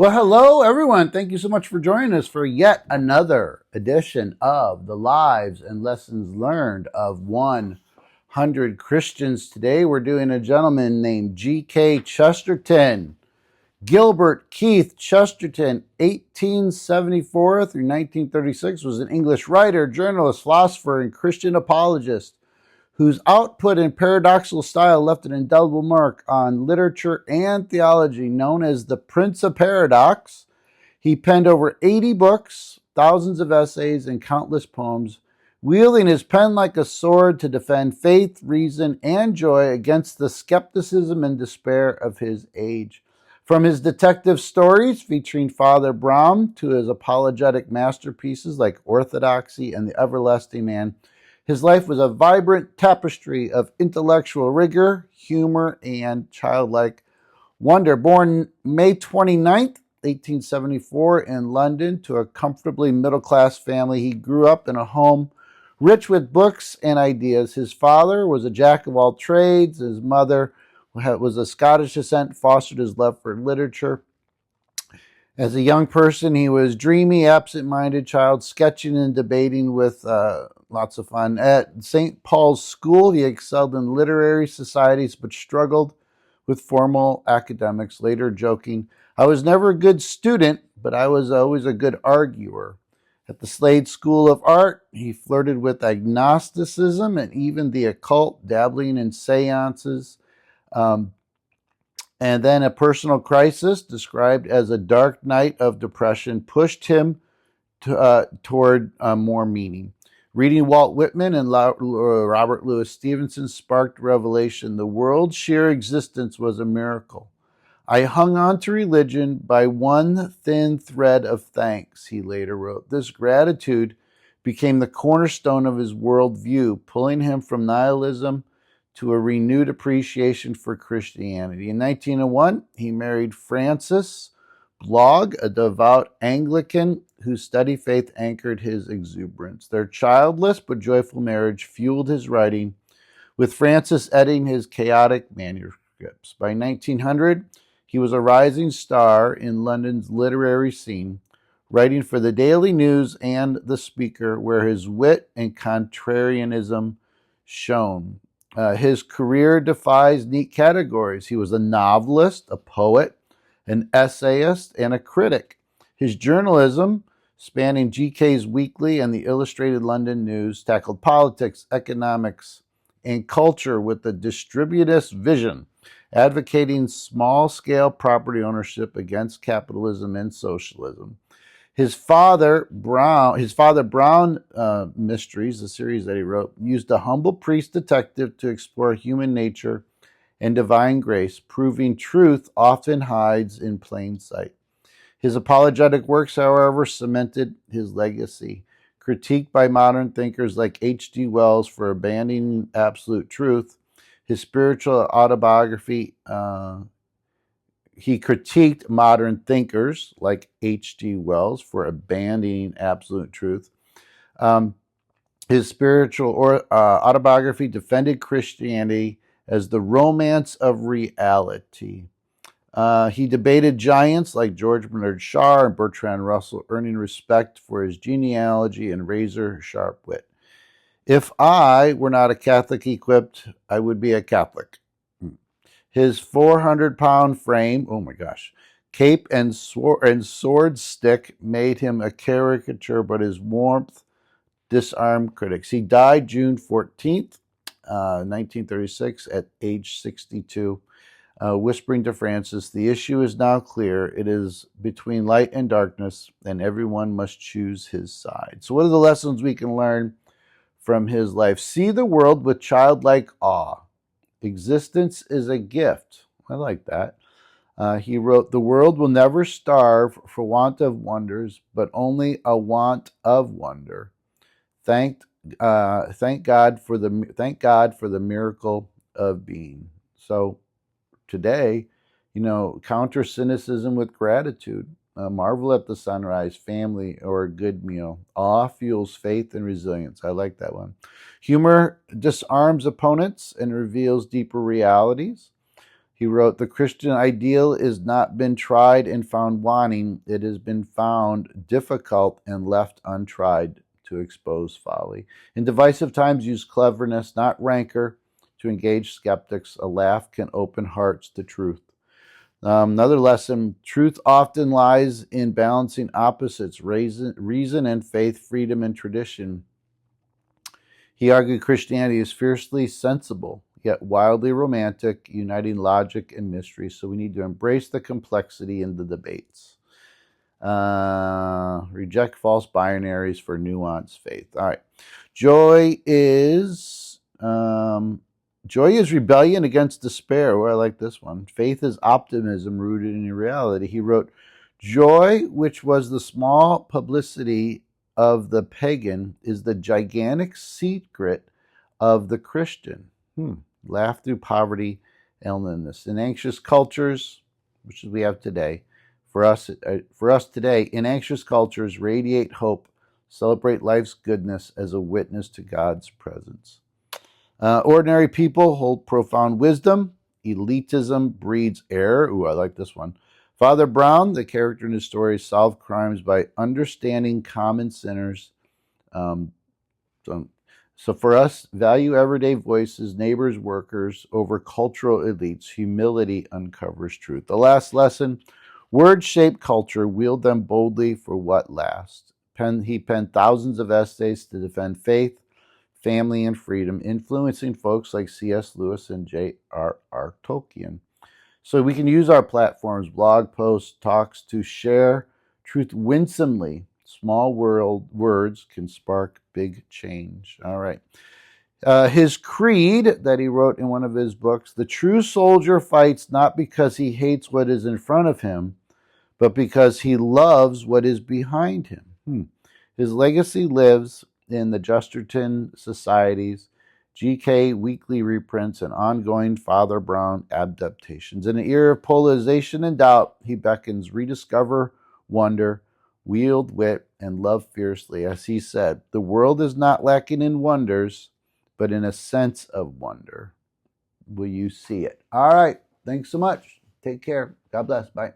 Well, hello, everyone. Thank you so much for joining us for yet another edition of the Lives and Lessons Learned of 100 Christians. Today, we're doing a gentleman named G K Chesterton. Gilbert Keith Chesterton, 1874 through 1936, was an English writer, journalist, philosopher, and Christian apologist whose output and paradoxical style left an indelible mark on literature and theology. Known as the Prince of Paradox, he penned over 80 books, thousands of essays, and countless poems, wielding his pen like a sword to defend faith, reason, and joy against the skepticism and despair of his age. From his detective stories featuring Father Brown to his apologetic masterpieces like Orthodoxy and The Everlasting Man, his life was a vibrant tapestry of intellectual rigor, humor, and childlike wonder. Born May 29th, 1874 in London to a comfortably middle-class family, he grew up in a home rich with books and ideas. His father was a jack of all trades. His mother was of Scottish descent, fostered his love for literature. As a young person, he was dreamy, absent-minded child, sketching and debating with lots of fun. At St. Paul's School, he excelled in literary societies but struggled with formal academics, later joking, "I was never a good student, but I was always a good arguer." At the Slade School of Art, he flirted with agnosticism and even the occult, dabbling in seances. And then a personal crisis, described as a dark night of depression, pushed him toward more meaning. Reading Walt Whitman and Robert Louis Stevenson sparked revelation. The world's sheer existence was a miracle. I hung on to religion by one thin thread of thanks, he later wrote. This gratitude became the cornerstone of his worldview, pulling him from nihilism to a renewed appreciation for Christianity. In 1901, he married Frances Blogg, a devout Anglican whose steady faith anchored his exuberance. Their childless but joyful marriage fueled his writing, with Frances editing his chaotic manuscripts. By 1900, he was a rising star in London's literary scene, writing for the Daily News and The Speaker, where his wit and contrarianism shone. His career defies neat categories. He was a novelist, a poet, an essayist, and a critic. His journalism, spanning GK's Weekly and the Illustrated London News, tackled politics, economics, and culture with a distributist vision, advocating small-scale property ownership against capitalism and socialism. His Father Brown Mysteries, the series that he wrote, used a humble priest detective to explore human nature and divine grace, proving truth often hides in plain sight. His apologetic works, however, cemented his legacy. Critiqued by modern thinkers like H.G. Wells for abandoning absolute truth, his spiritual autobiography, he critiqued modern thinkers like H.G. Wells for abandoning absolute truth. His spiritual autobiography defended Christianity as the romance of reality. He debated giants like George Bernard Shaw and Bertrand Russell, earning respect for his genealogy and razor-sharp wit. If I were not a Catholic equipped, I would be a Catholic. His 400-pound frame, oh my gosh, cape and sword stick made him a caricature, but his warmth disarmed critics. He died June 14th, 1936, at age 62, whispering to Frances, "The issue is now clear. It is between light and darkness, and everyone must choose his side." So what are the lessons we can learn from his life? See the world with childlike awe. Existence is a gift. I like that. He wrote, "The world will never starve for want of wonders, but only a want of wonder. Thank God for the miracle of being." So today, counter cynicism with gratitude. Marvel at the sunrise, family, or a good meal. Awe fuels faith and resilience. I like that one. Humor disarms opponents and reveals deeper realities. He wrote, "The Christian ideal is not been tried and found wanting. It has been found difficult and left untried to expose folly. In divisive times, use cleverness, not rancor, to engage skeptics. A laugh can open hearts to truth." Another lesson: truth often lies in balancing opposites, reason and faith, freedom and tradition. He argued Christianity is fiercely sensible, yet wildly romantic, uniting logic and mystery. So we need to embrace the complexity in the debates. Reject false binaries for nuanced faith. All right. Joy is rebellion against despair. Well, I like this one. Faith is optimism rooted in reality. He wrote, "Joy, which was the small publicity of the pagan, is the gigantic secret of the Christian." Laugh through poverty and illness. In anxious cultures, which we have today, for us today, in anxious cultures, radiate hope, celebrate life's goodness as a witness to God's presence. Ordinary people hold profound wisdom. Elitism breeds error. Ooh, I like this one. Father Brown, the character in his story, solved crimes by understanding common sinners. So for us, value everyday voices, neighbors, workers, over cultural elites. Humility uncovers truth. The last lesson: words shape culture. Wield them boldly for what lasts. He penned thousands of essays to defend faith, family, and freedom, influencing folks like C.S. Lewis and J.R.R. Tolkien. So we can use our platforms, blog posts, talks to share truth winsomely. Small words can spark big change. All right. His creed that he wrote in one of his books: "The true soldier fights not because he hates what is in front of him, but because he loves what is behind him." His legacy lives in the Chesterton Society's GK weekly reprints and ongoing Father Brown adaptations. In an era of polarization and doubt, he beckons rediscover wonder, wield wit, and love fiercely. As he said, "The world is not lacking in wonders, but in a sense of wonder. Will you see it?" All right. Thanks so much. Take care. God bless. Bye.